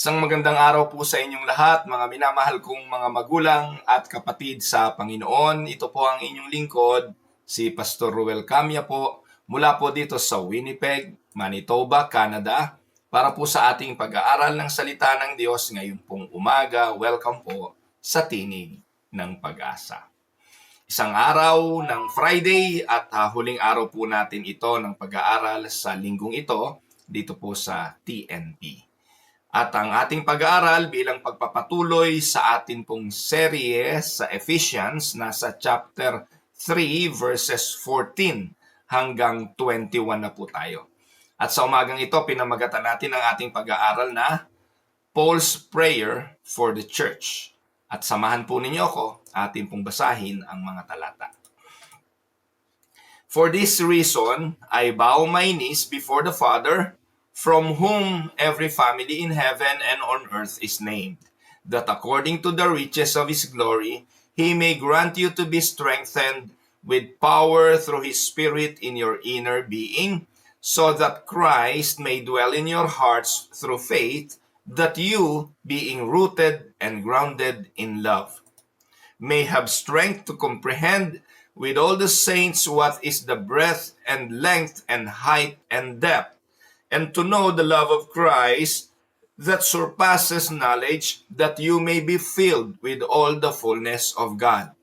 Isang magandang araw po sa inyong lahat, mga minamahal kong mga magulang at kapatid sa Panginoon. Ito po ang inyong lingkod, si Pastor Ruel Camia po, mula po dito sa Winnipeg, Manitoba, Canada, para po sa ating pag-aaral ng Salita ng Diyos ngayong pong umaga. Welcome po sa Tinig ng Pag-asa. Isang araw ng Friday at huling araw po natin ito ng pag-aaral sa linggong ito dito po sa TNP. At ang ating pag-aaral bilang pagpapatuloy sa atin pong serye sa Ephesians, nasa chapter 3 verses 14 hanggang 21 na po tayo. At sa umagang ito, pinamagatan natin ang ating pag-aaral na Paul's Prayer for the Church. At samahan po ninyo ako, atin pong basahin ang mga talata. For this reason, I bow my knees before the Father, from whom every family in heaven and on earth is named, that according to the riches of his glory, he may grant you to be strengthened with power through his Spirit in your inner being, so that Christ may dwell in your hearts through faith, that you, being rooted and grounded in love, may have strength to comprehend with all the saints what is the breadth and length and height and depth, and to know the love of Christ that surpasses knowledge, that you may be filled with all the fullness of God.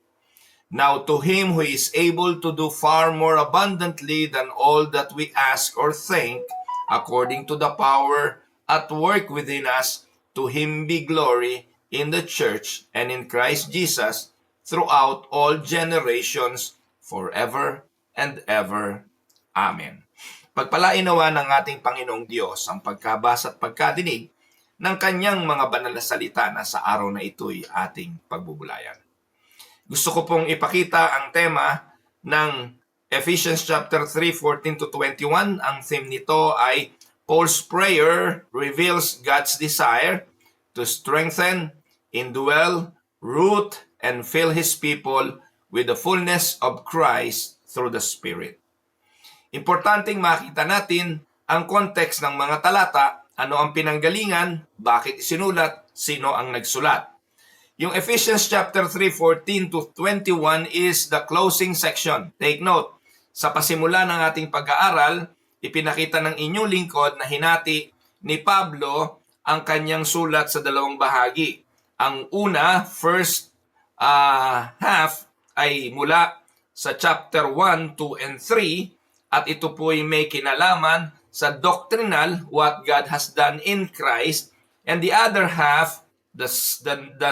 Now to him who is able to do far more abundantly than all that we ask or think, according to the power at work within us, to him be glory in the church and in Christ Jesus throughout all generations, forever and ever. Amen. Pagpalain nawa ng ating Panginoong Diyos ang pagkabasa at pagkadinig ng kanyang mga banal na salita na sa araw na ito'y ating pagbubulayan. Gusto ko pong ipakita ang tema ng Ephesians chapter 3, 14 to 21. Ang theme nito ay Paul's Prayer reveals God's desire to strengthen, indwell, root, and fill His people with the fullness of Christ through the Spirit. Importanteng makita natin ang context ng mga talata, ano ang pinanggalingan, bakit isinulat, sino ang nagsulat. Yung Ephesians chapter 3, 14 to 21 is the closing section. Take note, sa pasimula ng ating pag-aaral, ipinakita ng inyong lingkod na hinati ni Pablo ang kanyang sulat sa dalawang bahagi. Ang una, first half, ay mula sa chapter 1, 2, and 3, at ito po ay may kinalaman sa doctrinal, what God has done in Christ, and the other half, the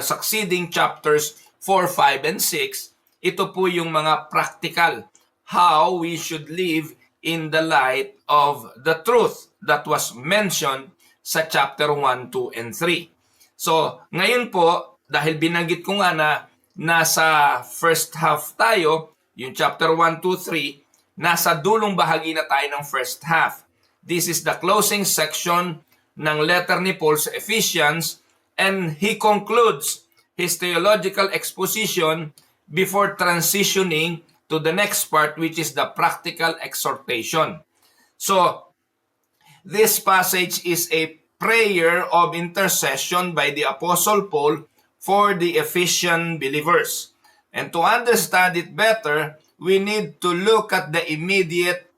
succeeding chapters 4, 5, and 6, ito po yung mga practical, how we should live in the light of the truth that was mentioned sa chapter 1, 2, and 3. So, ngayon po, dahil binanggit ko nga na nasa first half tayo, yung chapter 1, 2, 3, nasa dulong bahagi na tayo ng first half. This is the closing section ng letter ni Paul sa Ephesians, and he concludes his theological exposition before transitioning to the next part, which is the practical exhortation. So, this passage is a prayer of intercession by the Apostle Paul for the Ephesian believers. And to understand it better, we need to look at the immediate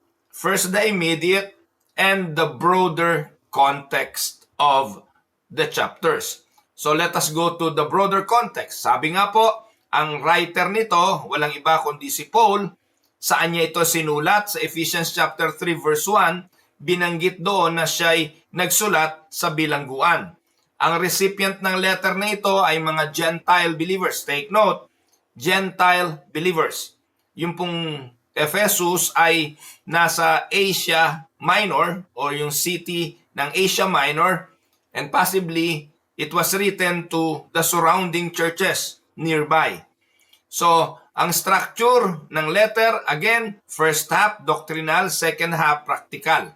and the broader context of the chapters. So let us go to the broader context. Sabi nga po, ang writer nito, walang iba kundi si Paul. Saan niya ito sinulat? Sa Ephesians chapter 3 verse 1, binanggit doon na siya'y nagsulat sa bilangguan. Ang recipient ng letter na ito ay mga Gentile believers. Take note, Gentile believers. Yung pong Ephesus ay nasa Asia Minor o yung city ng Asia Minor, and possibly it was written to the surrounding churches nearby. So, ang structure ng letter, again, first half doctrinal, second half practical.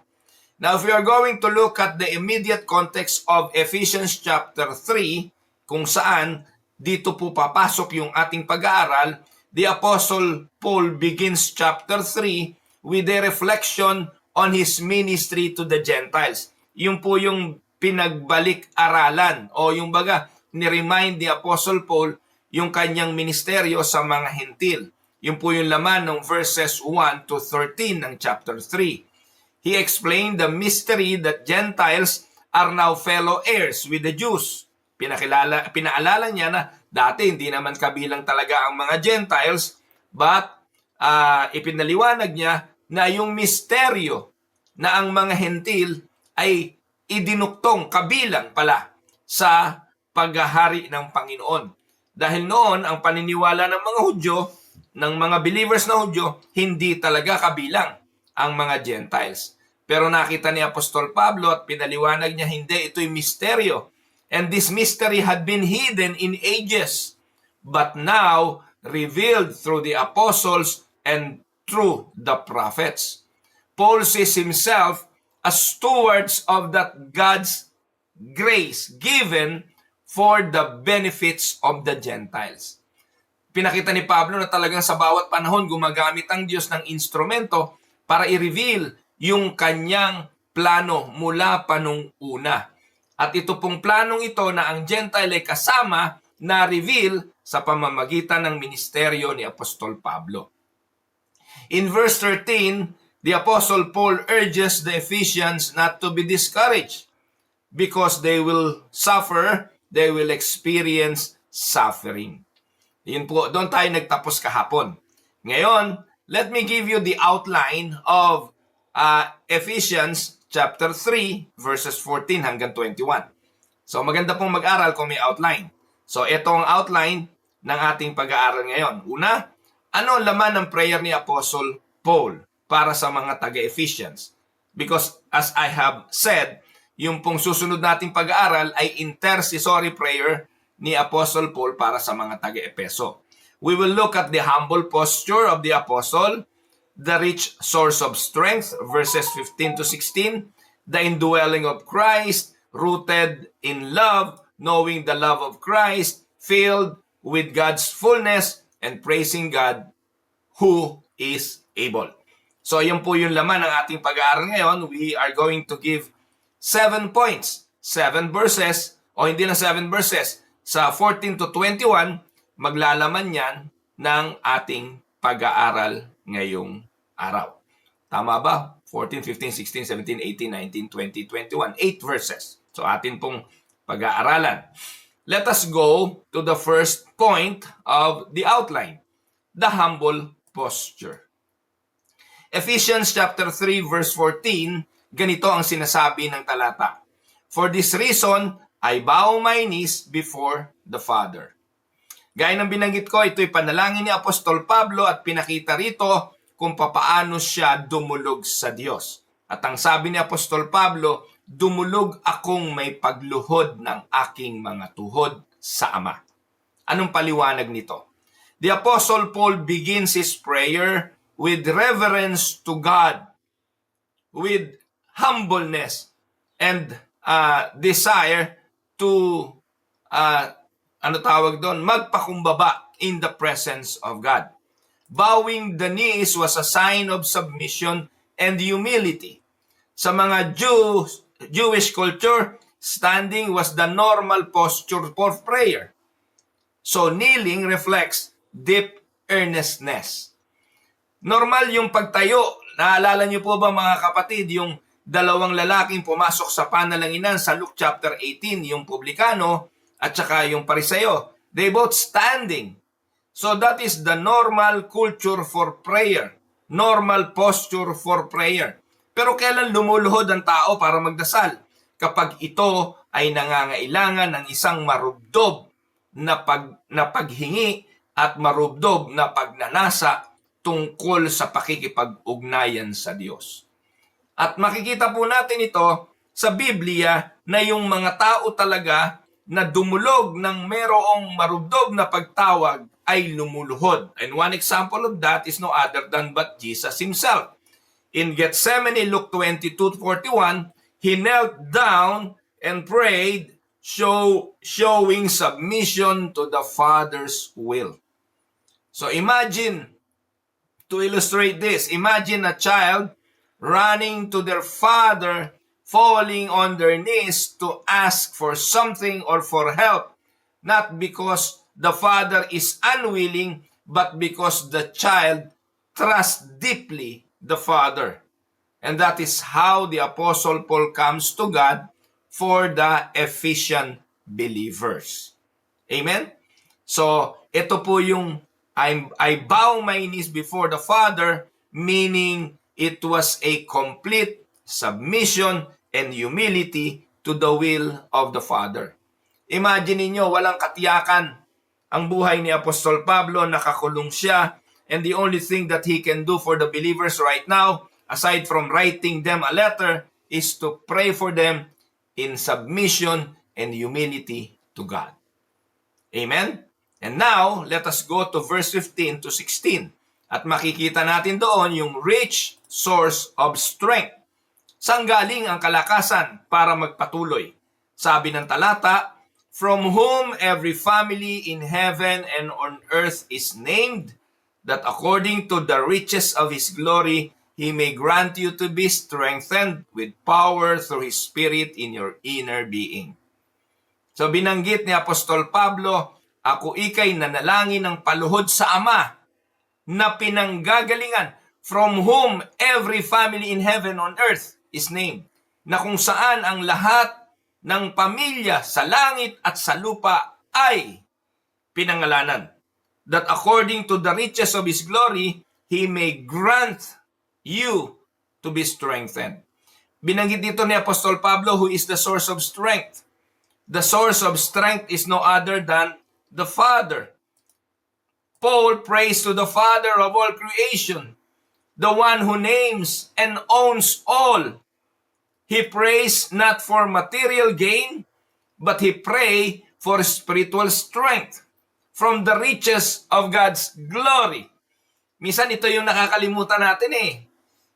Now, if we are going to look at the immediate context of Ephesians chapter 3, kung saan dito po papasok yung ating pag-aaral, the Apostle Paul begins chapter 3 with a reflection on his ministry to the Gentiles. Yung po yung pinagbalik-aralan o yung baga, ni-remind ni Apostle Paul yung kanyang ministeryo sa mga hentil. Yun po yung laman ng verses 1 to 13 ng chapter 3. He explained the mystery that Gentiles are now fellow heirs with the Jews. Pinaalala niya na dati hindi naman kabilang talaga ang mga Gentiles, but ipinaliwanag niya na yung misteryo na ang mga hentil ay idinuktong kabilang pala sa paghahari ng Panginoon. Dahil noon, ang paniniwala ng mga Hudyo, ng mga believers na Hudyo, hindi talaga kabilang ang mga Gentiles. Pero nakita ni Apostol Pablo at pinaliwanag niya, hindi, ito'y misteryo. And this mystery had been hidden in ages, but now revealed through the apostles and through the prophets. Paul sees himself as stewards of that God's grace given for the benefits of the Gentiles. Pinakita ni Pablo na talagang sa bawat panahon gumagamit ang Diyos ng instrumento para i-reveal yung kanyang plano mula pa nung una. At ito pong planong ito na ang Gentile ay kasama na reveal sa pamamagitan ng ministeryo ni Apostol Pablo. In verse 13, the Apostle Paul urges the Ephesians not to be discouraged because they will suffer, they will experience suffering. Yun po, doon tayo nagtapos kahapon. Ngayon, let me give you the outline of Ephesians chapter 3, verses 14 hanggang 21. So maganda pong mag-aral kung may outline. So ito ang outline ng ating pag-aaral ngayon. Una, ano ang laman ng prayer ni Apostle Paul para sa mga taga-Ephesians? Because as I have said, yung pong susunod nating pag-aaral ay intercessory prayer ni Apostle Paul para sa mga taga-Epeso. We will look at the humble posture of the Apostle, the rich source of strength, verses 15 to 16, the indwelling of Christ, rooted in love, knowing the love of Christ, filled with God's fullness, and praising God who is able. So yun po yung laman ng ating pag-aaral ngayon. We are going to give 7 points, 7 verses, o hindi na 7 verses. Sa 14 to 21, maglalaman yan ng ating pag-aaral ngayong araw. Tama ba? 14, 15, 16, 17, 18, 19, 20, 21. 8 verses. So atin pong pag-aaralan. Let us go to the first point of the outline, the humble posture. Ephesians chapter 3 verse 14, ganito ang sinasabi ng talata. For this reason, I bow my knees before the Father. Gaya ng binanggit ko, ito'y panalangin ni Apostol Pablo at pinakita rito kung papaano siya dumulog sa Diyos. At ang sabi ni Apostol Pablo, dumulog akong may pagluhod ng aking mga tuhod sa Ama. Anong paliwanag nito? The Apostle Paul begins his prayer with reverence to God, with humbleness and desire to magpakumbaba in the presence of God. Bowing the knees was a sign of submission and humility. Sa mga Jewish culture, standing was the normal posture for prayer. So kneeling reflects deep earnestness. Normal yung pagtayo. Naalala niyo po ba mga kapatid, yung dalawang lalaking pumasok sa panalanginan sa Luke chapter 18, yung publikano at saka yung parisayo. They both standing. So that is the normal culture for prayer. Normal posture for prayer. Pero kailan lumuluhod ang tao para magdasal? Kapag ito ay nangangailangan ng isang marubdob na paghingi at marubdob na pagnanasa tungkol sa pakikipag-ugnayan sa Diyos. At makikita po natin ito sa Biblia na yung mga tao talaga na dumulog ng merong marubdob na pagtawag ay lumuluhod. And one example of that is no other than but Jesus himself. In Gethsemane, Luke 22:41, he knelt down and prayed, showing submission to the Father's will. So imagine, to illustrate this, imagine a child running to their father falling on their knees to ask for something or for help, not because the father is unwilling, but because the child trusts deeply the father. And that is how the Apostle Paul comes to God for the Ephesian believers. Amen? So, ito po yung I bow my knees before the Father, meaning it was a complete submission and humility to the will of the Father. Imagine niyo, walang katiyakan ang buhay ni Apostol Pablo, nakakulong siya, and the only thing that he can do for the believers right now, aside from writing them a letter, is to pray for them in submission and humility to God. Amen? And now, let us go to verse 15 to 16. At makikita natin doon yung rich source of strength. Saan galing ang kalakasan para magpatuloy? Sabi ng talata, from whom every family in heaven and on earth is named, that according to the riches of His glory, He may grant you to be strengthened with power through His Spirit in your inner being. So binanggit ni Apostol Pablo, ako ikay nanalangin ng paluhod sa Ama na pinanggagalingan, from whom every family in heaven on earth is named, na kung saan ang lahat ng pamilya sa langit at sa lupa ay pinangalanan, that according to the riches of His glory, He may grant you to be strengthened. Binanggit dito ni Apostol Pablo, who is the source of strength. The source of strength is no other than the Father. Paul prays to the Father of all creation, the one who names and owns all. He prays not for material gain, but he prays for spiritual strength from the riches of God's glory. Minsan ito yung nakakalimutan natin eh.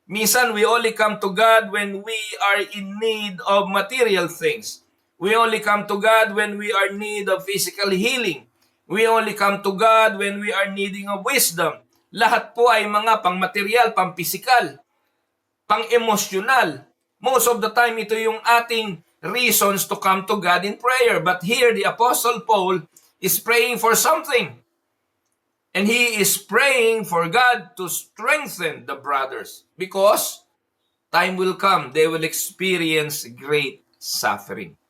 Minsan we only come to God when we are in need of material things. We only come to God when we are in need of physical healing. We only come to God when we are needing of wisdom. Lahat po ay mga pang-material, pang-physical, pang-emosyonal. Most of the time, ito yung ating reasons to come to God in prayer. But here, the Apostle Paul is praying for something. And he is praying for God to strengthen the brothers. Because time will come, they will experience great suffering.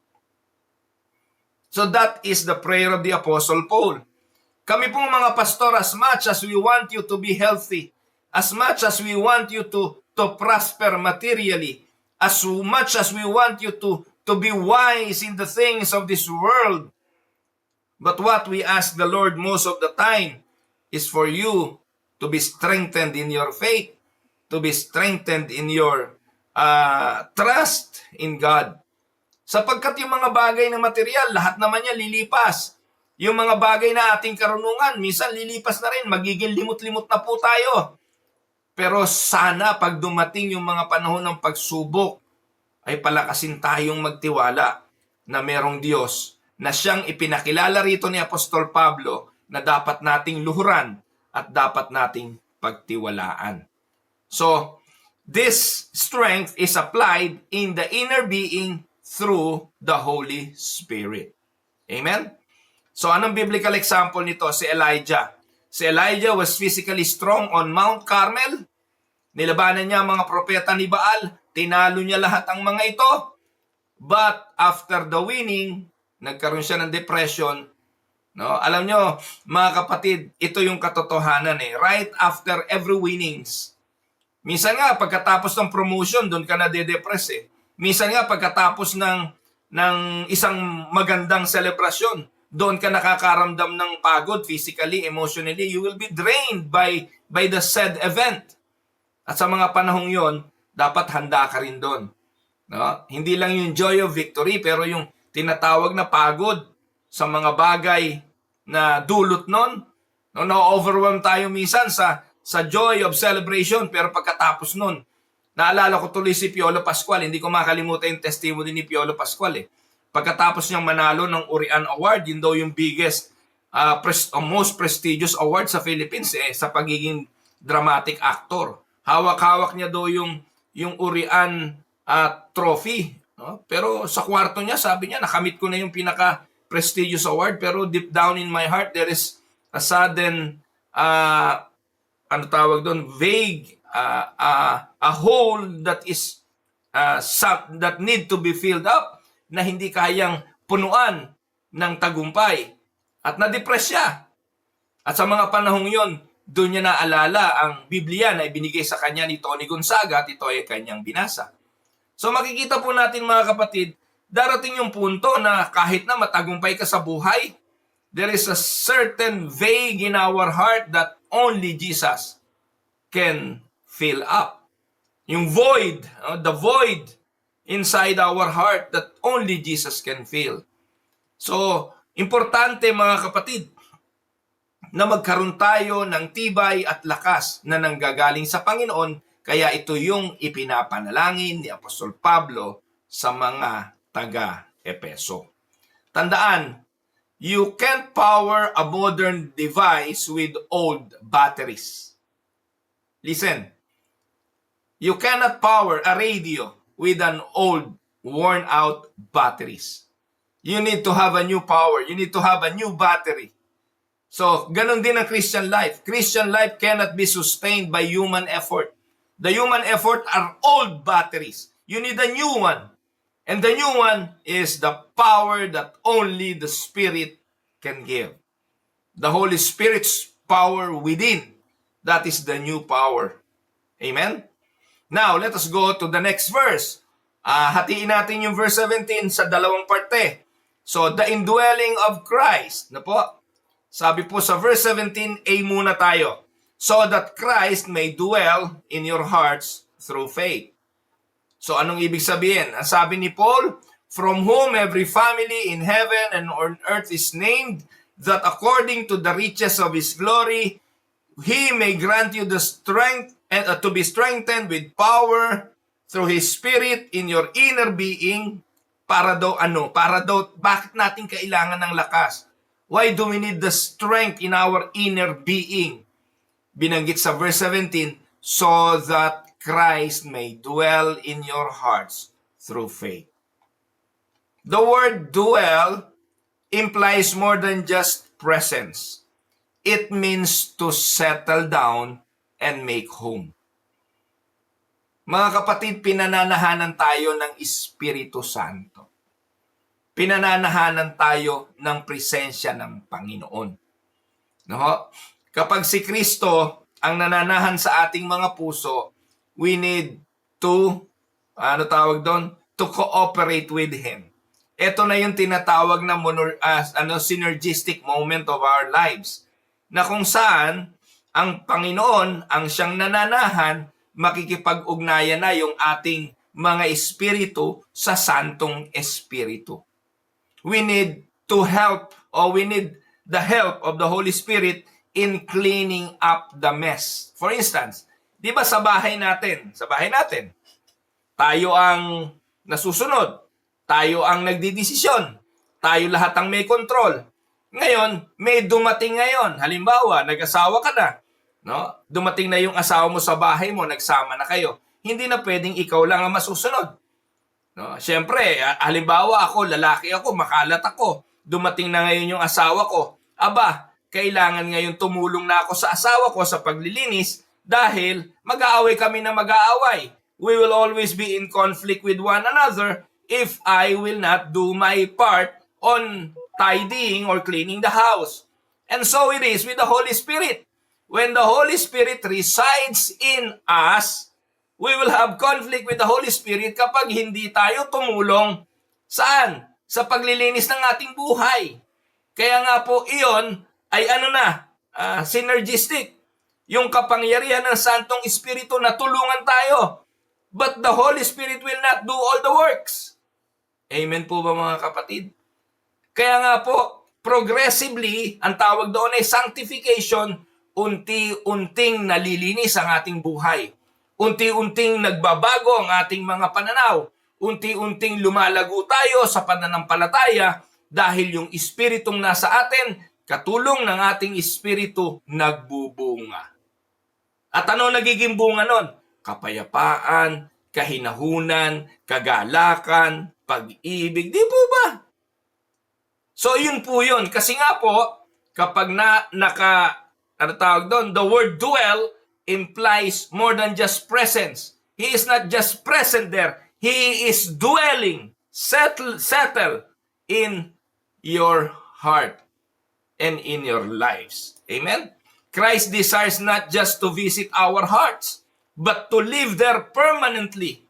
So that is the prayer of the Apostle Paul. Kami pong mga pastor, as much as we want you to be healthy, as much as we want you to prosper materially, as much as we want you to be wise in the things of this world, but what we ask the Lord most of the time is for you to be strengthened in your faith, to be strengthened in your trust in God. Sapagkat yung mga bagay na material, lahat naman yan lilipas. Yung mga bagay na ating karunungan, minsan lilipas na rin, magiging limot-limot na po tayo. Pero sana pag dumating yung mga panahon ng pagsubok, ay palakasin tayong magtiwala na merong Diyos na siyang ipinakilala rito ni Apostol Pablo na dapat nating luhuran at dapat nating pagtiwalaan. So, this strength is applied in the inner being through the Holy Spirit. Amen? So, anong biblical example nito? Si Elijah. Si Elijah was physically strong on Mount Carmel. Nilabanan niya ang mga propeta ni Baal. Tinalo niya lahat ang mga ito. But after the winning, nagkaroon siya ng depression. No? Alam nyo, mga kapatid, ito yung katotohanan eh. Right after every winnings. Minsan nga, pagkatapos ng promotion, doon ka na de-depress eh. Minsan nga, pagkatapos ng isang magandang selebrasyon, doon ka nakakaramdam ng pagod physically, emotionally. You will be drained by the said event. At sa mga panahong yon, dapat handa ka rin doon. No? Hindi lang yung joy of victory, pero yung tinatawag na pagod sa mga bagay na dulot nun. No, na-overwhelm tayo minsan sa joy of celebration, pero pagkatapos nun, naalala ko tuloy si Piolo Pascual, hindi ko makalimutan yung testimony ni Piolo Pascual eh. Pagkatapos niyang manalo ng Urian Award, yun daw yung biggest, most prestigious award sa Philippines eh, sa pagiging dramatic actor. Hawak-hawak niya daw yung Urian trophy. No? Pero sa kwarto niya, sabi niya, nakamit ko na yung pinaka-prestigious award, pero deep down in my heart, there is a sudden, ano tawag doon, vague, a hole that is that need to be filled up, na hindi kayang punuan ng tagumpay. At na-depress siya. At sa mga panahong yon, doon niya naalala ang Biblia na ibinigay sa kanya ni Tony Gonzaga at ito ay kanyang binasa. So makikita po natin mga kapatid, darating yung punto na kahit na matagumpay ka sa buhay, there is a certain vague in our heart that only Jesus can fill up. Yung void, the void inside our heart that only Jesus can fill. So, importante mga kapatid, na magkaroon tayo ng tibay at lakas na nanggagaling sa Panginoon, kaya ito yung ipinapanalangin ni Apostol Pablo sa mga taga-Epeso. Tandaan, you can't power a modern device with old batteries. Listen, you cannot power a radio with an old, worn-out batteries. You need to have a new power. You need to have a new battery. So, ganun din ang Christian life. Christian life cannot be sustained by human effort. The human effort are old batteries. You need a new one. And the new one is the power that only the Spirit can give. The Holy Spirit's power within. That is the new power. Amen? Now, let us go to the next verse. Hatiin natin yung verse 17 sa dalawang parte. So, the indwelling of Christ. Na po? Sabi po sa verse 17, A muna tayo. So that Christ may dwell in your hearts through faith. So anong ibig sabihin? Ang sabi ni Paul, from whom every family in heaven and on earth is named, that according to the riches of His glory, He may grant you the strength and to be strengthened with power through His Spirit in your inner being. Para daw ano? Para daw, bakit natin kailangan ng lakas? Why do we need the strength in our inner being? Binanggit sa verse 17, so that Christ may dwell in your hearts through faith. The word dwell implies more than just presence. It means to settle down and make home. Mga kapatid, pinananahanan tayo ng Espiritu Santo. Pinananahanan tayo ng presensya ng Panginoon. No? Kapag si Kristo ang nananahan sa ating mga puso, we need to, to cooperate with Him. Ito na yung tinatawag na synergistic moment of our lives, na kung saan ang Panginoon ang siyang nananahan, makikipag-ugnayan na yung ating mga espiritu sa Santong Espiritu. We need to help, or we need the help of the Holy Spirit in cleaning up the mess. For instance, di ba sa bahay natin, tayo ang nasusunod, tayo ang nagdidesisyon, tayo lahat ang may control. Ngayon, may dumating ngayon, halimbawa, nag-asawa ka na, no? Dumating na yung asawa mo sa bahay mo, nagsama na kayo. Hindi na pwedeng ikaw lang ang masusunod. No, siyempre, halimbawa ako, lalaki ako, makalat ako. Dumating na ngayon yung asawa ko. Aba, kailangan ngayon tumulong na ako sa asawa ko sa paglilinis dahil mag-aaway kami na mag-aaway. We will always be in conflict with one another if I will not do my part on tidying or cleaning the house. And so it is with the Holy Spirit. When the Holy Spirit resides in us, we will have conflict with the Holy Spirit kapag hindi tayo tumulong saan? Sa paglilinis ng ating buhay. Kaya nga po iyon ay synergistic. Yung kapangyarihan ng Santong Espiritu na tulungan tayo. But the Holy Spirit will not do all the works. Amen po ba mga kapatid? Kaya nga po, progressively, ang tawag doon ay sanctification, unti-unting nalilinis ang ating buhay. Unti-unting nagbabago ang ating mga pananaw. Unti-unting lumalago tayo sa pananampalataya dahil yung espiritong nasa atin, katulong ng ating espiritu, nagbubunga. At ano nagiging bunga nun? Kapayapaan, kahinahunan, kagalakan, pag-ibig. Di po ba? So, yun po yun. Kasi nga po, kapag ano tawag doon, the word dwell implies more than just presence. He is not just present there. He is dwelling, settle in your heart and in your lives. Amen? Christ desires not just to visit our hearts, but to live there permanently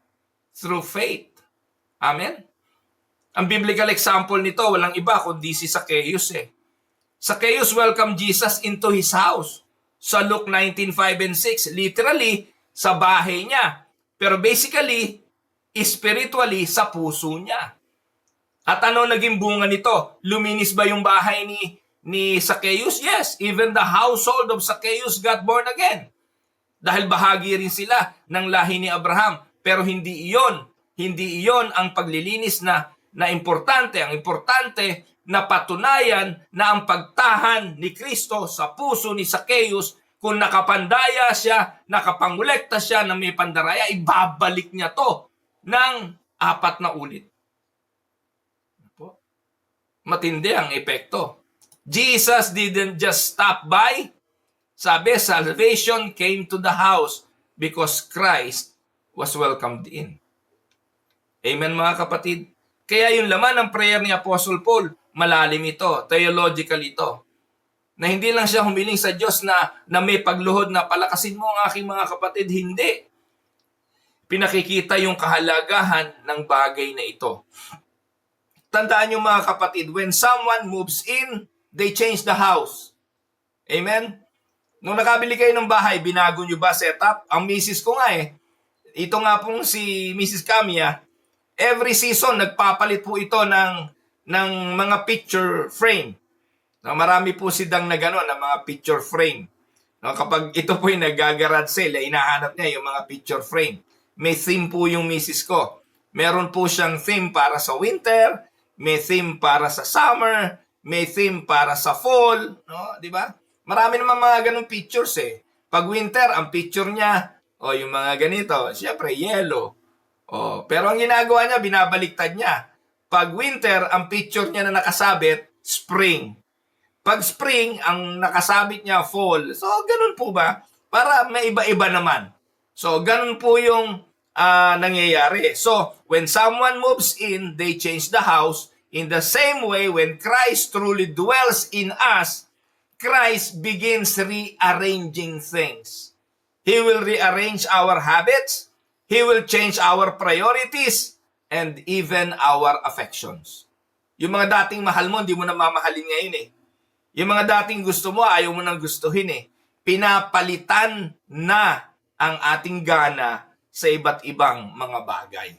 through faith. Amen? Ang biblical example nito, walang iba kundi si Zacchaeus eh. Zacchaeus welcomed Jesus into his house. Sa Luke 19:5 and 6, literally, sa bahay niya. Pero basically, spiritually, sa puso niya. At ano naging bunga nito? Luminis ba yung bahay ni Zacchaeus? Yes, even the household of Zacchaeus got born again. Dahil bahagi rin sila ng lahi ni Abraham. Pero hindi iyon ang paglilinis na importante. Ang importante na patunayan na ang pagtahan ni Kristo sa puso ni Zacchaeus, kung nakapandaya siya, nakapangolekta siya na may pandaraya, ibabalik niya to ng 4 na ulit. Matindi ang epekto. Jesus didn't just stop by. Sabi, salvation came to the house because Christ was welcomed in. Amen mga kapatid? Kaya yung laman ng prayer ni Apostle Paul, malalim ito, theological ito. Na hindi lang siya humiling sa Diyos na may pagluhod na palakasin mo ang aking mga kapatid, hindi. Pinakikita yung kahalagahan ng bagay na ito. Tandaan nyo mga kapatid, when someone moves in, they change the house. Amen? Nung nakabili kayo ng bahay, binago nyo ba setup? Ang misis ko nga ito nga pong si Mrs. Camia, every season, nagpapalit po ito ng mga picture frame. Marami po sidang na gano'n, ng mga picture frame. Kapag ito po yung nag-garage sale, hinahanap niya yung mga picture frame. May theme po yung misis ko. Meron po siyang theme para sa winter, may theme para sa summer, may theme para sa fall. No? Di ba? Marami naman mga ganong pictures eh. Pag winter, ang picture niya, yung mga ganito, siyempre yellow. Pero ang ginagawa niya, binabaliktad niya. Pag winter, ang picture niya na nakasabit, spring. Pag spring, ang nakasabit niya, fall. So, ganun po ba? Para may iba-iba naman. So, ganun po yung nangyayari. So, when someone moves in, they change the house. In the same way, when Christ truly dwells in us, Christ begins rearranging things. He will rearrange our habits. He will change our priorities and even our affections. Yung mga dating mahal mo, hindi mo na mamahalin ngayon eh. Yung mga dating gusto mo, ayaw mo nang gustuhin eh. Pinapalitan na ang ating gana sa iba't ibang mga bagay.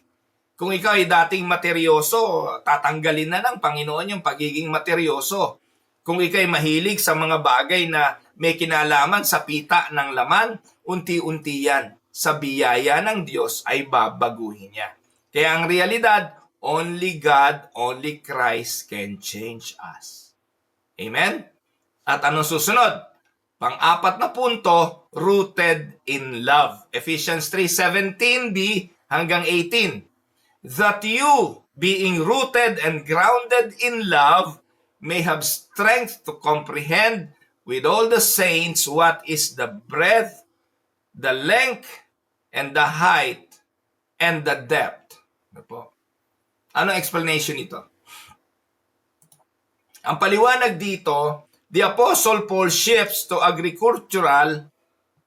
Kung ikaw ay dating materyoso, tatanggalin na ng Panginoon yung pagiging materyoso. Kung ikaw ay mahilig sa mga bagay na may kinalaman sa pita ng laman, unti-unti yan sa biyaya ng Diyos ay babaguhin niya. Kaya ang realidad, only God, only Christ can change us. Amen? At anong susunod? Pang-4 na punto, rooted in love. Ephesians 3:17b hanggang 18. That you, being rooted and grounded in love, may have strength to comprehend with all the saints what is the breadth, the length, and the height, and the depth. Ano explanation nito? Ang paliwanag dito, the Apostle Paul shifts to agricultural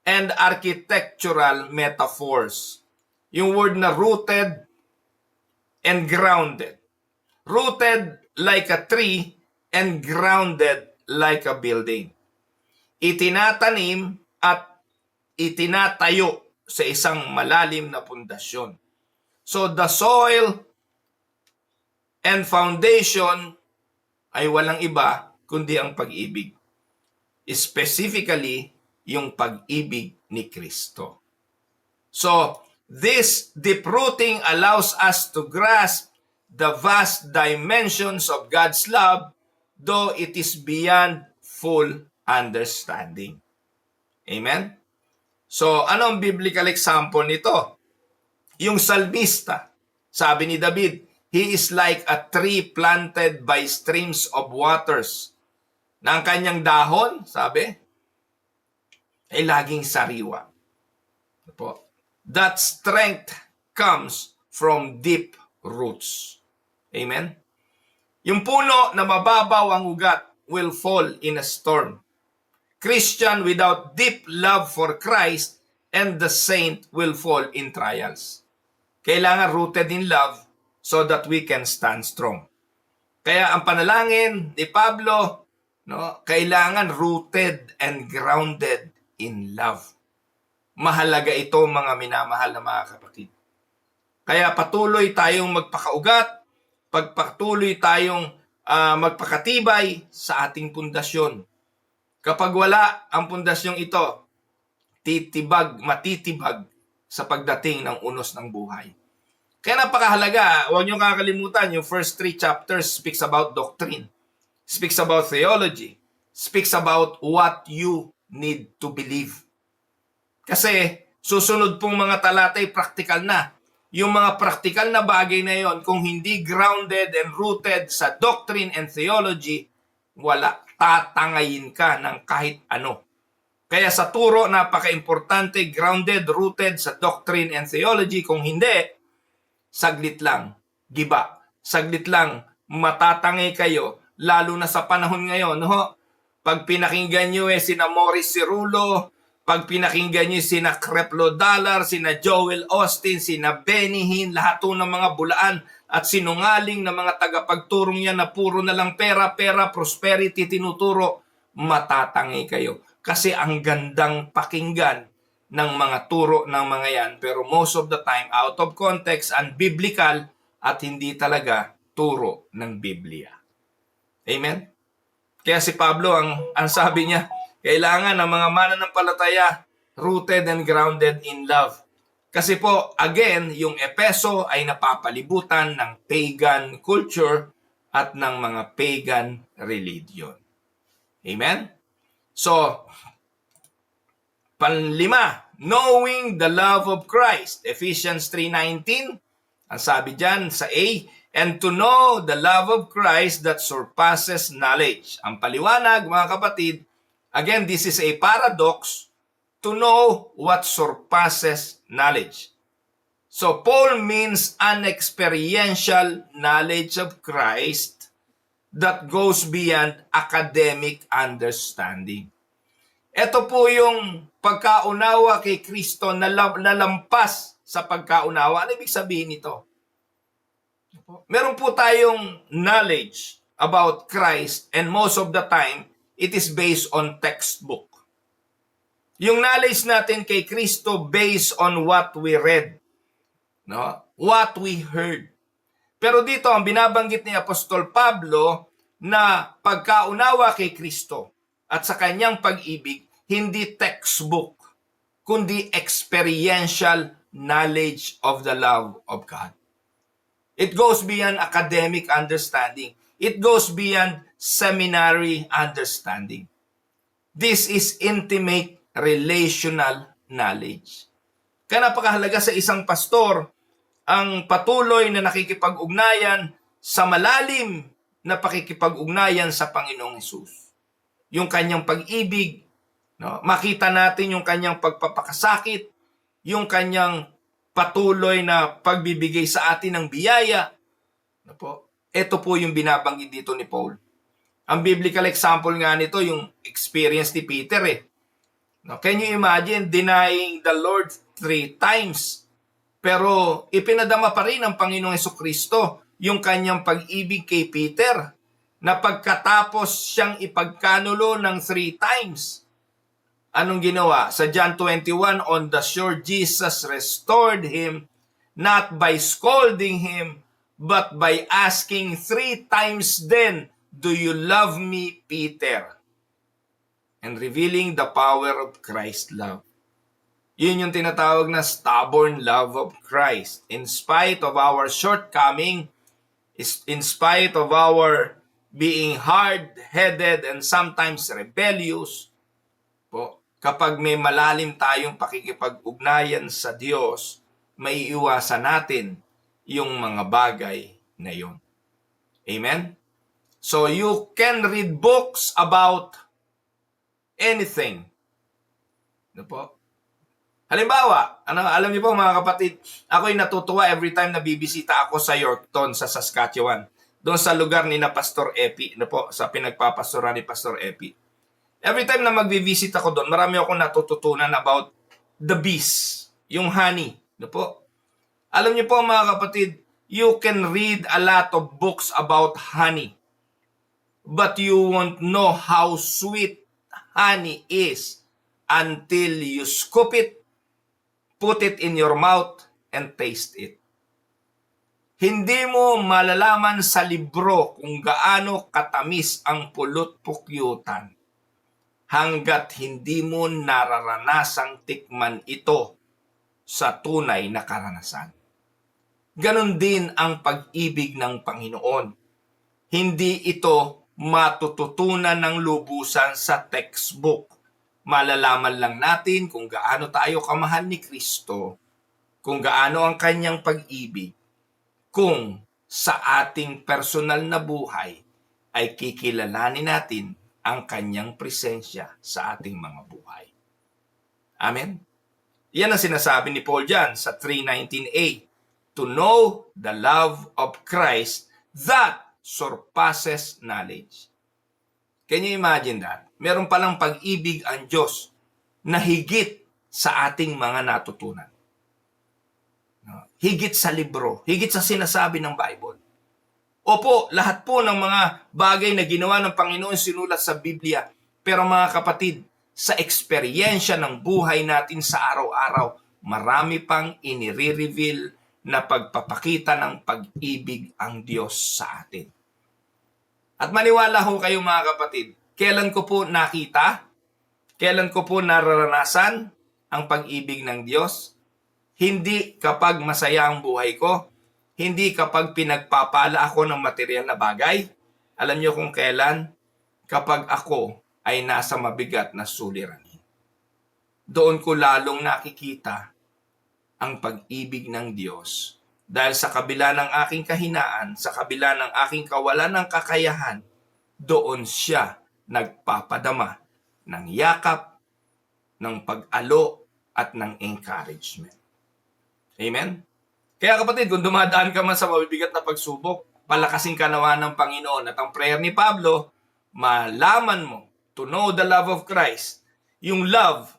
and architectural metaphors. Yung word na rooted and grounded. Rooted like a tree and grounded like a building. Itinatanim at itinatayo sa isang malalim na pundasyon. So the soil and foundation ay walang iba kundi ang pag-ibig. Specifically, yung pag-ibig ni Kristo. So, this deep rooting allows us to grasp the vast dimensions of God's love, though it is beyond full understanding. Amen? So, ano ang biblical example nito? Yung salmista, sabi ni David, he is like a tree planted by streams of waters, na ang kanyang dahon, sabi, ay laging sariwa. Po. That strength comes from deep roots. Amen? Yung puno na mababaw ang ugat will fall in a storm. Christian without deep love for Christ and the saint will fall in trials. Kailangan rooted in love so that we can stand strong. Kaya ang panalangin ni Pablo, no, kailangan rooted and grounded in love. Mahalaga ito, mga minamahal na mga kapatid. Kaya patuloy tayong magpakaugat, pagpatuloy tayong magpakatibay sa ating pundasyon. Kapag wala ang pundasyong ito, matitibag sa pagdating ng unos ng buhay. Kaya napakahalaga, huwag niyong kakalimutan, yung first 3 chapters speaks about doctrine, speaks about theology, speaks about what you need to believe. Kasi susunod pong mga talata ay practical na. Yung mga practical na bagay na yon, kung hindi grounded and rooted sa doctrine and theology, wala. Tatangayin ka ng kahit ano. Kaya sa turo, napaka-importante, grounded, rooted sa doctrine and theology. Kung hindi, saglit lang, giba. Saglit lang, matatangay kayo, lalo na sa panahon ngayon. No? Pag pinakinggan nyo sina Morris Cirulo, pag pinakinggan nyo sina Creflo Dollar, sina Joel Austin, sina Benny Hinn, lahat ng mga bulaan at sinungaling na mga tagapagturong yan na puro na lang pera, prosperity, tinuturo, matatangay kayo. Kasi ang gandang pakinggan ng mga turo ng mga yan, pero most of the time, out of context, unbiblical, at hindi talaga turo ng Biblia. Amen? Kaya si Pablo, ang sabi niya, kailangan ng mga mananampalataya rooted and grounded in love. Kasi po, again, yung Epeso ay napapalibutan ng pagan culture at ng mga pagan religion. Amen? So, panlima, knowing the love of Christ. Ephesians 3:19, ang sabi dyan sa A, and to know the love of Christ that surpasses knowledge. Ang paliwanag, mga kapatid, again, this is a paradox, to know what surpasses knowledge. So, Paul means an experiential knowledge of Christ that goes beyond academic understanding. Ito po yung pagkaunawa kay Kristo na lampas sa pagkaunawa. Ano ibig sabihin nito? Meron po tayong knowledge about Christ and most of the time, it is based on textbook. Yung knowledge natin kay Kristo based on what we read, no? What we heard. Pero dito, ang binabanggit ni Apostol Pablo na pagkaunawa kay Kristo at sa kanyang pag-ibig, hindi textbook, kundi experiential knowledge of the love of God. It goes beyond academic understanding. It goes beyond seminary understanding. This is intimate relational knowledge. Kaya napakahalaga sa isang pastor ang patuloy na nakikipag-ugnayan sa malalim na pakikipag-ugnayan sa Panginoong Hesus. Yung kanyang pag-ibig, no? Makita natin yung kanyang pagpapakasakit, yung kanyang patuloy na pagbibigay sa atin ng biyaya. No po? Ito po yung binabanggit dito ni Paul. Ang biblical example nga nito, yung experience ni Peter No, can you imagine denying the Lord 3 times? Pero ipinadama pa rin ng Panginoong Hesukristo yung kanyang pag-ibig kay Peter na pagkatapos siyang ipagkanulo ng 3 times. Anong ginawa? Sa John 21, on the shore, Jesus restored him not by scolding him, but by asking 3 times then, do you love me, Peter? And revealing the power of Christ's love. Yun yung tinatawag na stubborn love of Christ. In spite of our shortcoming, in spite of our being hard-headed and sometimes rebellious, po, kapag may malalim tayong pakikipag-ugnayan sa Diyos, may iwasan natin yung mga bagay na yun. Amen? So you can read books about anything. Ano po? Halimbawa, alam niyo po mga kapatid, ako'y natutuwa every time na bibisita ako sa Yorkton, sa Saskatchewan. Doon sa lugar ni na Pastor Epi, sa pinagpapastoran ni Pastor Epi. Every time na magbivisit ako doon, marami akong natututunan about the bees, yung honey. Alam niyo po mga kapatid, you can read a lot of books about honey, but you won't know how sweet honey is until you scoop it, put it in your mouth, and taste it. Hindi mo malalaman sa libro kung gaano katamis ang pulot-pukyutan hanggat hindi mo nararanasang tikman ito sa tunay na karanasan. Ganon din ang pag-ibig ng Panginoon. Hindi ito matututunan ng lubusan sa textbook. Malalaman lang natin kung gaano tayo kamahal ni Kristo, kung gaano ang kanyang pag-ibig, kung sa ating personal na buhay ay kikilalanin natin ang kanyang presensya sa ating mga buhay. Amen? Yan ang sinasabi ni Paul dyan sa 3:19a. To know the love of Christ that surpasses knowledge. Can you imagine that? Meron palang pag-ibig ang Diyos na higit sa ating mga natutunan. Higit sa libro, higit sa sinasabi ng Bible. Opo, lahat po ng mga bagay na ginawa ng Panginoon sinulat sa Biblia. Pero mga kapatid, sa eksperyensya ng buhay natin sa araw-araw, marami pang inire-reveal na pagpapakita ng pag-ibig ang Diyos sa atin. At maniwala ho kayo mga kapatid, kailan ko po nakita, kailan ko po nararanasan ang pag-ibig ng Diyos? Hindi kapag masaya ang buhay ko, hindi kapag pinagpapala ako ng material na bagay. Alam niyo kung kailan? Kapag ako ay nasa mabigat na suliranin. Doon ko lalong nakikita ang pag-ibig ng Diyos. Dahil sa kabila ng aking kahinaan, sa kabila ng aking kawalan ng kakayahan, doon siya nagpapadama ng yakap, ng pag-alo, at ng encouragement. Amen? Kaya kapatid, kung dumadaan ka man sa mabibigat na pagsubok, palakasin ka nawa ng Panginoon. At ang prayer ni Pablo, malaman mo to know the love of Christ. Yung love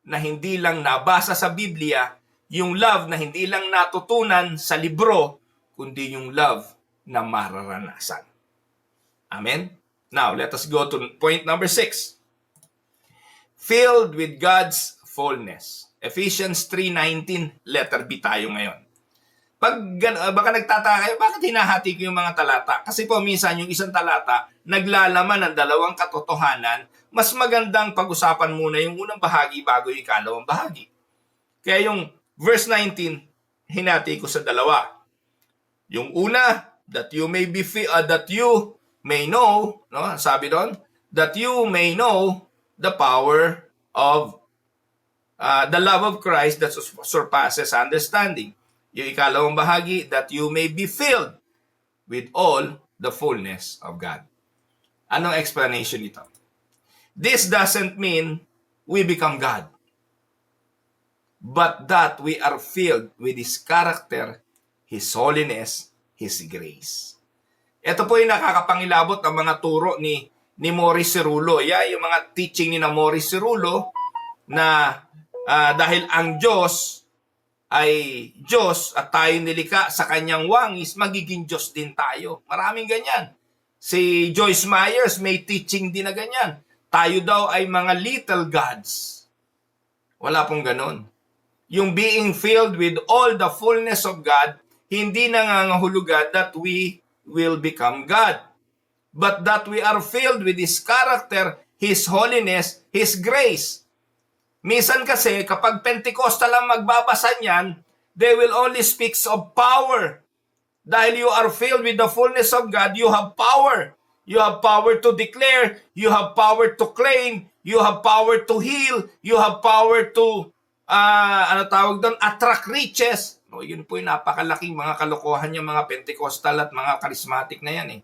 na hindi lang nabasa sa Biblia, yung love na hindi lang natutunan sa libro, kundi yung love na mararanasan. Amen? Now, let us go to point number 6. Filled with God's fullness. Ephesians 3:19, letter B tayo ngayon. Baka nagtataka kayo, bakit hinahati ko yung mga talata? Kasi po minsan yung isang talata, naglalaman ng dalawang katotohanan, mas magandang pag-usapan muna yung unang bahagi bago yung ikalawang bahagi. Kaya yung verse 19, hinati ko sa dalawa. Yung una, that you may know, no? Sabi doon, that you may know the power of the love of Christ that surpasses understanding. Yung ikalawang bahagi, that you may be filled with all the fullness of God. Anong explanation nito? This doesn't mean we become God, but that we are filled with His character, His holiness, His grace. Ito po yung nakakapangilabot ng mga turo ni Morris Cerullo. Yung mga teaching ni na Morris Cerullo na dahil ang Diyos ay Diyos at tayo nilikha sa kanyang wangis, magiging Diyos din tayo. Maraming ganyan. Si Joyce Myers may teaching din na ganyan. Tayo daw ay mga little gods. Wala pong ganon. Yung being filled with all the fullness of God, hindi nangangahulugan that we will become God, but that we are filled with His character, His holiness, His grace. Minsan kasi, kapag Pentecostal lang magbabasa niyan, they will only speak of power. Dahil you are filled with the fullness of God, you have power. You have power to declare, you have power to claim, you have power to heal, you have power to, attract riches. No, yun po yung napakalaking mga kalokohan yung mga Pentecostal at mga charismatic na yan eh.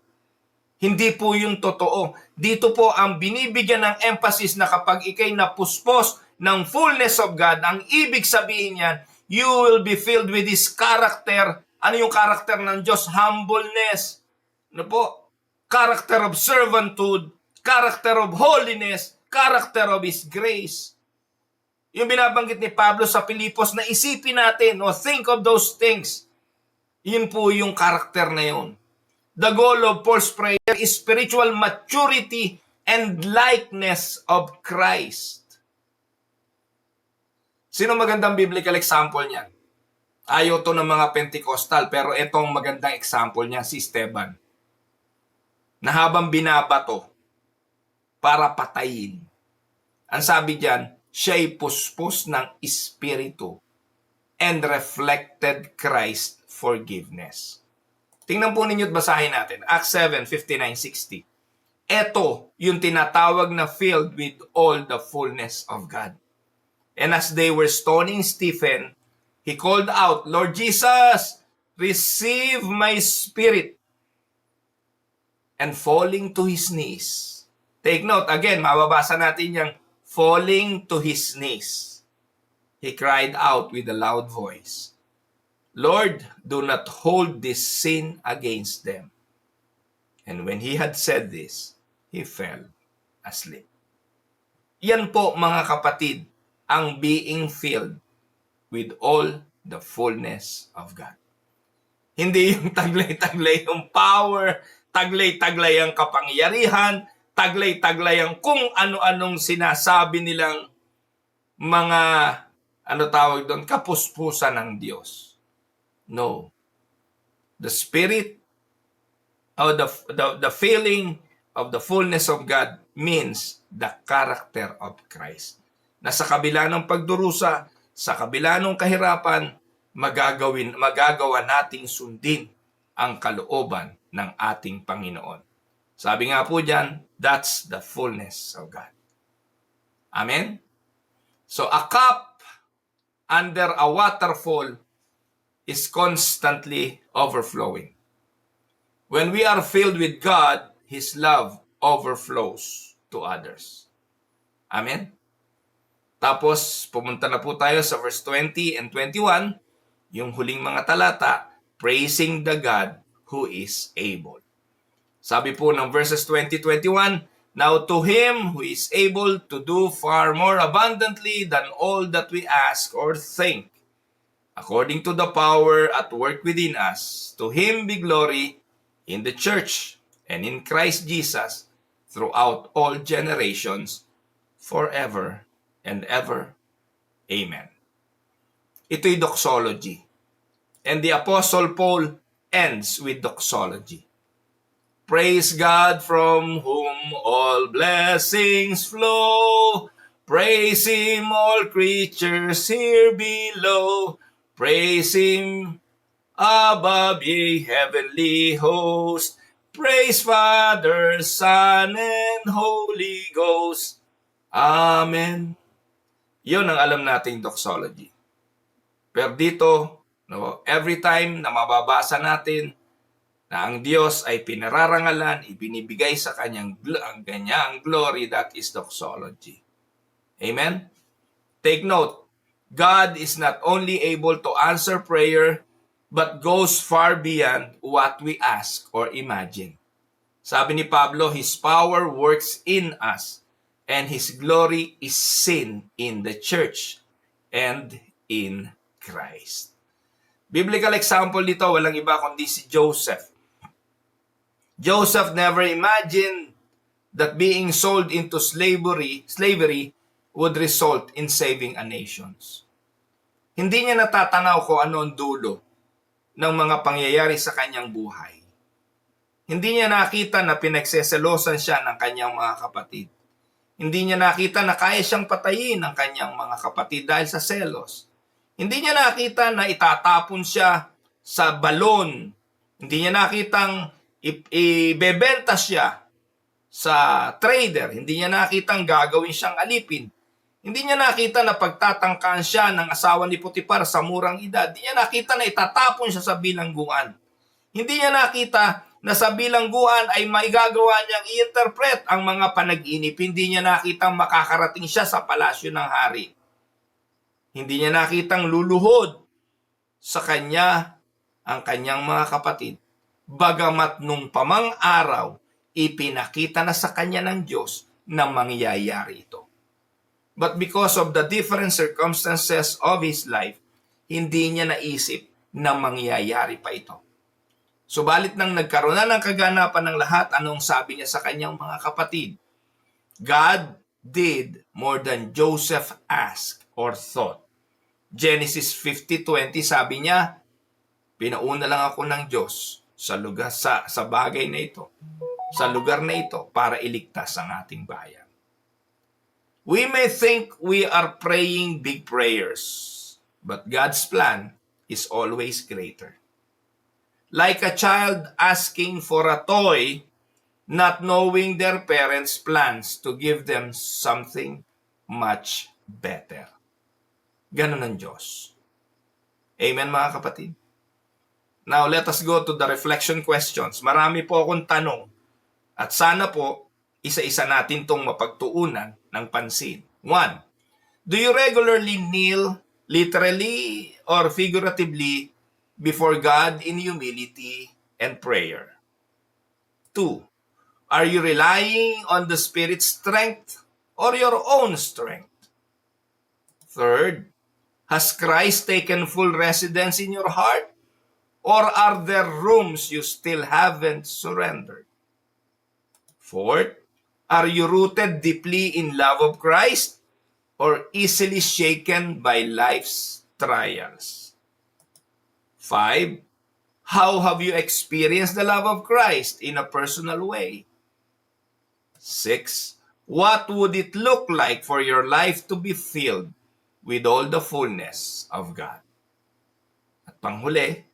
Hindi po yung totoo. Dito po ang binibigyan ng emphasis na kapag ikay napuspos ng fullness of God, ang ibig sabihin yan, you will be filled with His character. Ano yung character ng Diyos? Humbleness. Ano po? Character of servanthood, character of holiness, character of His grace. Yung binabanggit ni Pablo sa Pilipos na isipin natin, no, think of those things. Yun po yung character na yun. The goal of Paul's prayer is spiritual maturity and likeness of Christ. Sino magandang biblical example niyan? Ayaw to ng mga Pentecostal, pero itong magandang example niya, si Esteban. Na habang binabato para patayin, ang sabi diyan, siya'y puspos ng Espiritu and reflected Christ's forgiveness. Tingnan po ninyo at basahin natin. Acts 7:59-60. Ito yung tinatawag na filled with all the fullness of God. And as they were stoning Stephen, he called out, Lord Jesus, receive my spirit. And falling to his knees. Take note, again, mababasa natin yung falling to his knees. He cried out with a loud voice, Lord, do not hold this sin against them. And when he had said this, he fell asleep. Yan po mga kapatid, ang being filled with all the fullness of God. Hindi yung taglay-taglay yung power, taglay-taglay ang kapangyarihan, taglay-taglay ang kung ano-anong sinasabi nilang mga, kapuspusan ng Diyos. No. The spirit or the feeling of the fullness of God means the character of Christ. Na sa kabila ng pagdurusa, sa kabila ng kahirapan, magagawa nating sundin ang kalooban ng ating Panginoon. Sabi nga po diyan, that's the fullness of God. Amen? So a cup under a waterfall is constantly overflowing. When we are filled with God, His love overflows to others. Amen? Tapos, pumunta na po tayo sa verse 20 and 21, yung huling mga talata, praising the God who is able. Sabi po ng verses 20-21, Now to Him who is able to do far more abundantly than all that we ask or think, according to the power at work within us, to Him be glory in the church and in Christ Jesus throughout all generations, forever and ever. Amen. Ito'y doxology. And the Apostle Paul ends with doxology. Praise God from whom all blessings flow. Praise Him, all creatures here below. Praise Him above, ye heavenly host. Praise Father, Son, and Holy Ghost. Amen. Yun ang alam nating doxology. Pero dito, no, every time na mababasa natin na ang Diyos ay pinararangalan, ibinibigay sa kanyang glory, that is doxology. Amen? Take note, God is not only able to answer prayer, but goes far beyond what we ask or imagine. Sabi ni Pablo, His power works in us, and His glory is seen in the church and in Christ. Biblical example dito, walang iba kundi si Joseph. Joseph never imagined that being sold into slavery would result in saving a nation. Hindi niya natatanaw kung ano ang dulo ng mga pangyayari sa kanyang buhay. Hindi niya nakita na pinagseselosan siya ng kanyang mga kapatid. Hindi niya nakita na kaya siyang patayin ng kanyang mga kapatid dahil sa selos. Hindi niya nakita na itatapon siya sa balon. Hindi niya nakitang ibebenta siya sa trader. Hindi niya nakitang gagawin siyang alipin. Hindi niya nakita na pagtatangkaan siya ng asawa ni Potiphar sa murang edad. Hindi niya nakita na itatapon siya sa bilangguan. Hindi niya nakita na sa bilangguan ay maigagawa niyang i-interpret ang mga panaginip. Hindi niya nakitang makakarating siya sa palasyo ng hari. Hindi niya nakitang luluhod sa kanya ang kanyang mga kapatid. Bagamat nung pamang araw, ipinakita na sa kanya ng Diyos na mangyayari ito. But because of the different circumstances of his life, hindi niya naisip na mangyayari pa ito. Subalit nang nagkaroon na ng kaganapan ng lahat, anong sabi niya sa kanyang mga kapatid? God did more than Joseph asked or thought. Genesis 50:20 sabi niya, pinauna lang ako ng Diyos sa lugar sa bagay na ito, sa lugar na ito para iligtas ang ating bayan. We may think we are praying big prayers, but God's plan is always greater. Like a child asking for a toy, not knowing their parents' plans to give them something much better. Ganon ang Diyos. Amen, mga kapatid? Now, let us go to the reflection questions. Marami po akong tanong. At sana po, isa-isa natin itong mapagtuunan ng pansin. 1. Do you regularly kneel, literally or figuratively, before God in humility and prayer? 2. Are you relying on the Spirit's strength or your own strength? 3. Has Christ taken full residence in your heart? Or are there rooms you still haven't surrendered? 4. Are you rooted deeply in love of Christ or easily shaken by life's trials? 5. How have you experienced the love of Christ in a personal way? 6. What would it look like for your life to be filled with all the fullness of God? At panghuli,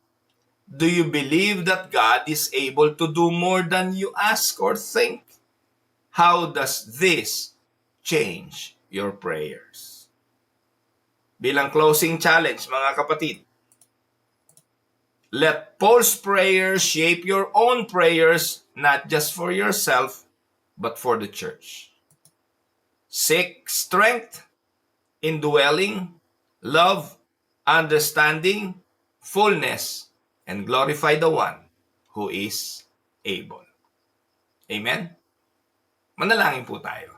do you believe that God is able to do more than you ask or think? How does this change your prayers? Bilang closing challenge, mga kapatid, let Paul's prayers shape your own prayers, not just for yourself, but for the church. Seek strength, indwelling, love, understanding, fullness, and glorify the one who is able. Amen? Manalangin po tayo.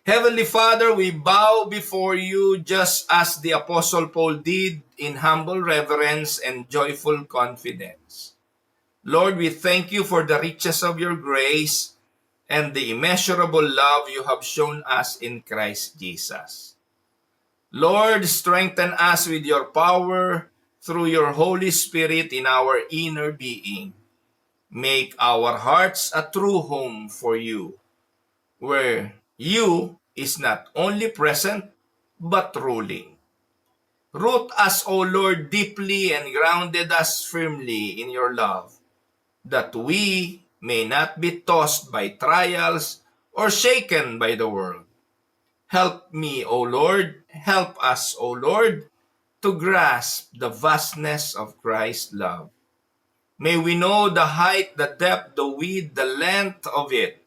Heavenly Father, we bow before you just as the Apostle Paul did in humble reverence and joyful confidence. Lord, we thank you for the riches of your grace and the immeasurable love you have shown us in Christ Jesus. Lord, strengthen us with your power through your Holy Spirit in our inner being. Make our hearts a true home for you, where you is not only present, but ruling. Root us, O Lord, deeply and grounded us firmly in your love, that we may not be tossed by trials or shaken by the world. Help me, O Lord, help us, O Lord, to grasp the vastness of Christ's love. May we know the height, the depth, the width, the length of it.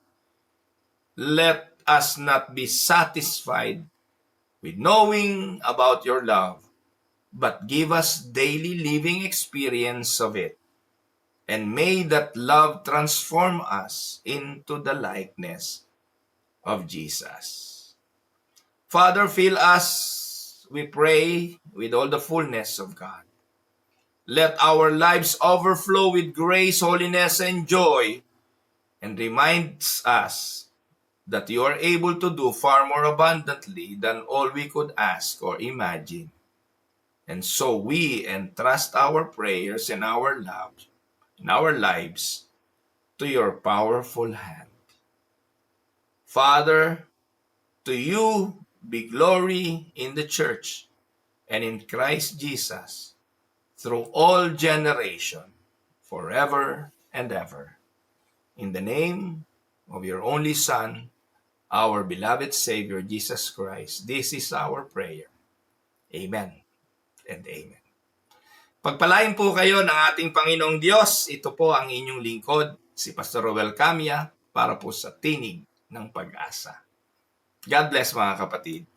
Let us not be satisfied with knowing about your love, but give us daily living experience of it. And may that love transform us into the likeness of Jesus. Father, fill us, we pray, with all the fullness of God. Let our lives overflow with grace, holiness, and joy, and reminds us that you are able to do far more abundantly than all we could ask or imagine. And so we entrust our prayers and our lives to your powerful hand. Father, to you be glory in the church and in Christ Jesus through all generation, forever and ever. In the name of your only Son, our beloved Savior, Jesus Christ. This is our prayer. Amen and amen. Pagpalain po kayo ng ating Panginoong Diyos. Ito po ang inyong lingkod, si Pastor Roel Camia, para po sa Tinig ng Pag-asa. God bless mga kapatid.